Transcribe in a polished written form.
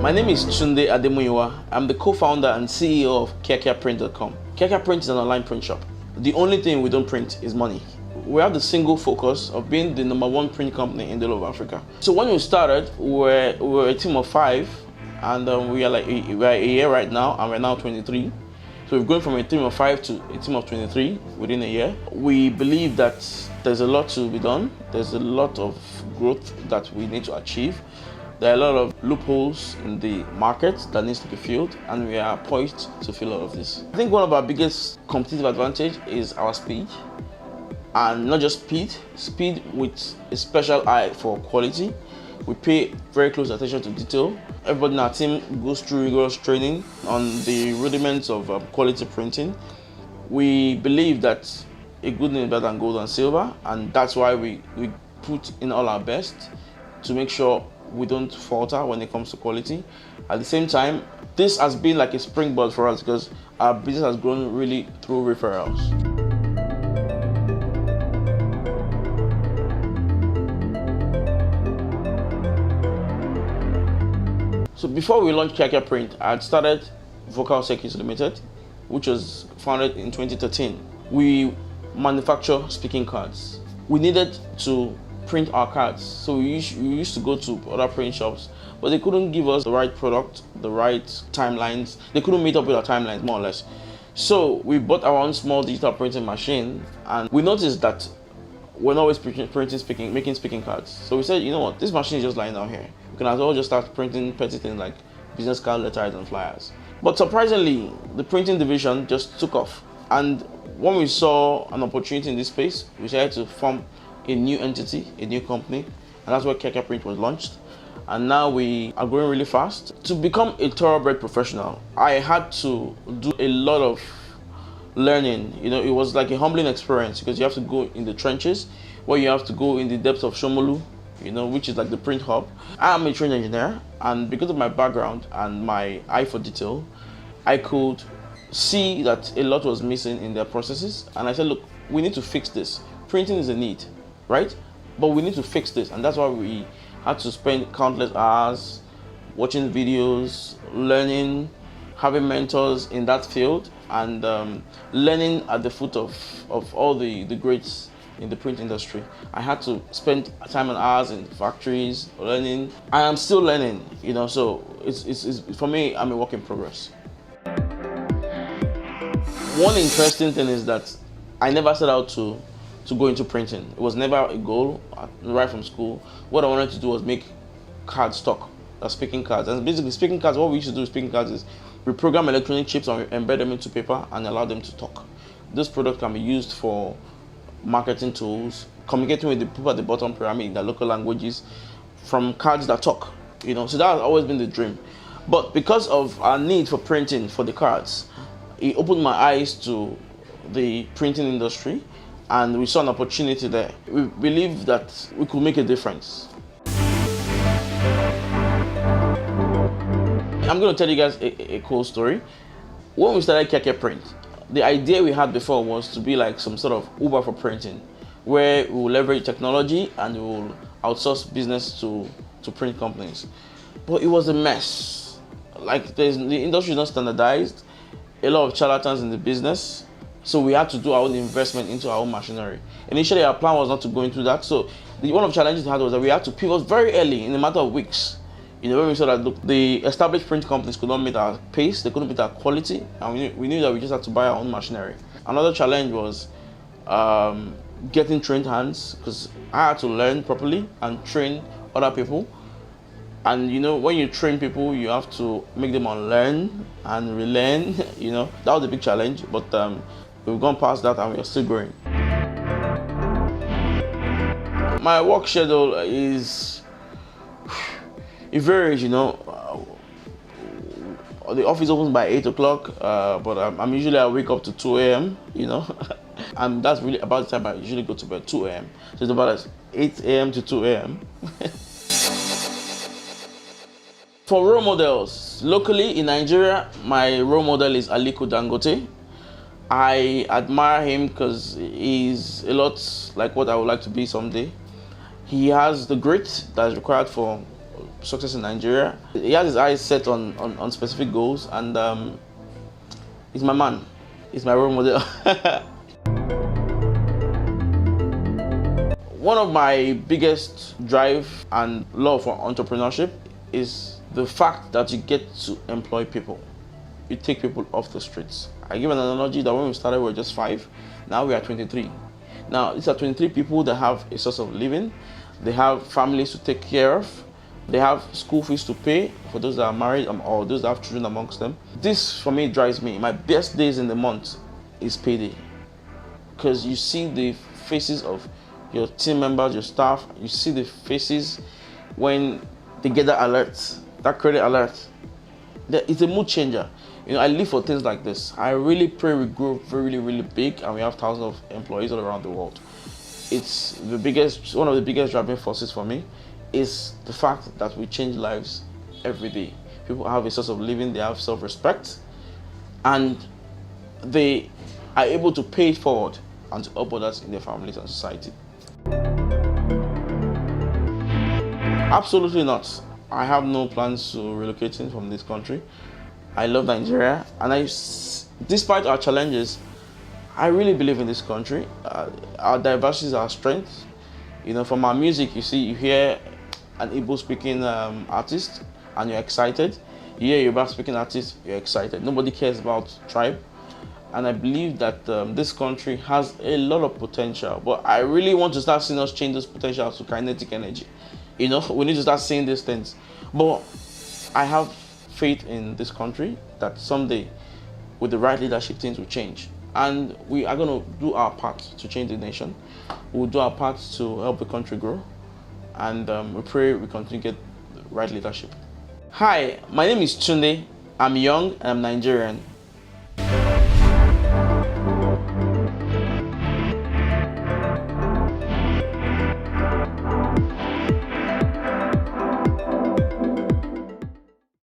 My name is Tunde Ademuyiwa. I'm the co-founder and CEO of kiakiaprint.com. Kiakiaprint is an online print shop. The only thing we don't print is money. We have the single focus of being the #1 print company in the whole of Africa. So when we started, we were a team of 5, and we are a year right now, and we're now 23. So we've gone from a team of 5 to a team of 23 within a year. We believe that there's a lot to be done. There's a lot of growth that we need to achieve. There are a lot of loopholes in the market that needs to be filled, and we are poised to fill all of this. I think one of our biggest competitive advantage is our speed, and not just speed with a special eye for quality. We pay very close attention to detail. Everybody in our team goes through rigorous training on the rudiments of quality printing. We believe that a good name is better than gold and silver, and that's why we put in all our best to make sure we don't falter when it comes to quality. At the same time, this has been like a springboard for us because our business has grown really through referrals. So before we launched Kiakia Print, I had started Vocal Circuits Limited, which was founded in 2013. We manufacture speaking cards. We needed to print our cards, so we used to go to other print shops, but they couldn't give us the right product, the right timelines. They couldn't meet up with our timelines, more or less. So we bought our own small digital printing machine, and we noticed that we're not always making speaking cards. So we said, you know what, this machine is just lying down here. We can as well just start printing petty things like business card letters and flyers. But surprisingly, the printing division just took off. And when we saw an opportunity in this space, we decided to form a new entity, a new company, and that's where Kiakia Print was launched. And now we are growing really fast. To become a thoroughbred professional, I had to do a lot of learning. You know, it was like a humbling experience because you have to go in the trenches, where you have to go in the depths of Shomolu, you know, which is like the print hub. I am a trained engineer, and because of my background and my eye for detail, I could see that a lot was missing in their processes. And I said, look, we need to fix this. Printing is a need, right? But we need to fix this, and that's why we had to spend countless hours watching videos, learning, having mentors in that field, and learning at the foot of all the greats in the print industry. I had to spend time and hours in factories learning. I am still learning, you know, so it's for me, I'm a work in progress. One interesting thing is that I never set out to go into printing. It was never a goal right from school. What I wanted to do was make card stock, speaking cards. And basically speaking cards, what we used to do with speaking cards is we program electronic chips and we embed them into paper and allow them to talk. This product can be used for marketing tools, communicating with the people at the bottom pyramid in their local languages, from cards that talk, you know. So that has always been the dream. But because of our need for printing for the cards, it opened my eyes to the printing industry, and we saw an opportunity there. We believe that we could make a difference. I'm going to tell you guys a cool story. When we started Kiakia Print, the idea we had before was to be like some sort of Uber for printing, where we will leverage technology and we will outsource business to print companies. But it was a mess. Like the industry is not standardized, a lot of charlatans in the business. So we had to do our own investment into our own machinery. Initially, our plan was not to go into that. So one of the challenges we had was that we had to pivot very early, in a matter of weeks. You know, when we saw that look, the established print companies could not meet our pace, they couldn't meet our quality, and we knew that we just had to buy our own machinery. Another challenge was getting trained hands, because I had to learn properly and train other people. And you know, when you train people, you have to make them unlearn and relearn. You know, that was a big challenge, but we've gone past that and we're still growing. My work schedule it varies, you know. The office opens by 8 o'clock, but I'm usually I wake up to 2 a.m., you know. And that's really about the time I usually go to bed, 2 a.m. So it's about 8 a.m. to 2 a.m. For role models, locally in Nigeria, my role model is Aliko Dangote. I admire him because he's a lot like what I would like to be someday. He has the grit that is required for success in Nigeria. He has his eyes set on specific goals, and he's my man. He's my role model. One of my biggest drive and love for entrepreneurship is the fact that you get to employ people. You take people off the streets. I give an analogy that when we started we were just 5, now we are 23. Now these are 23 people that have a source of living, they have families to take care of, they have school fees to pay for those that are married or those that have children amongst them. This for me drives me. My best days in the month is payday, because you see the faces of your team members, your staff, you see the faces when they get that alert, that credit alert. It's a mood changer. You know, I live for things like this. I really pray we grow really big and we have thousands of employees all around the world. It's one of the biggest driving forces for me is the fact that we change lives every day. People have a source of living, they have self-respect, and they are able to pay it forward and to help others in their families and society. Absolutely not. I have no plans to relocating from this country. I love Nigeria, and despite our challenges, I really believe in this country. Our diversity is our strength. You know, from our music, you hear an Igbo-speaking artist, and you're excited. You hear a Yoruba-speaking artist, you're excited. Nobody cares about tribe. And I believe that this country has a lot of potential, but I really want to start seeing us change this potential to kinetic energy. You know, we need to start seeing these things. But I have faith in this country that someday, with the right leadership, things will change. And we are going to do our part to change the nation. We'll do our part to help the country grow. And we pray we continue to get the right leadership. Hi, my name is Tunde. I'm young and I'm Nigerian.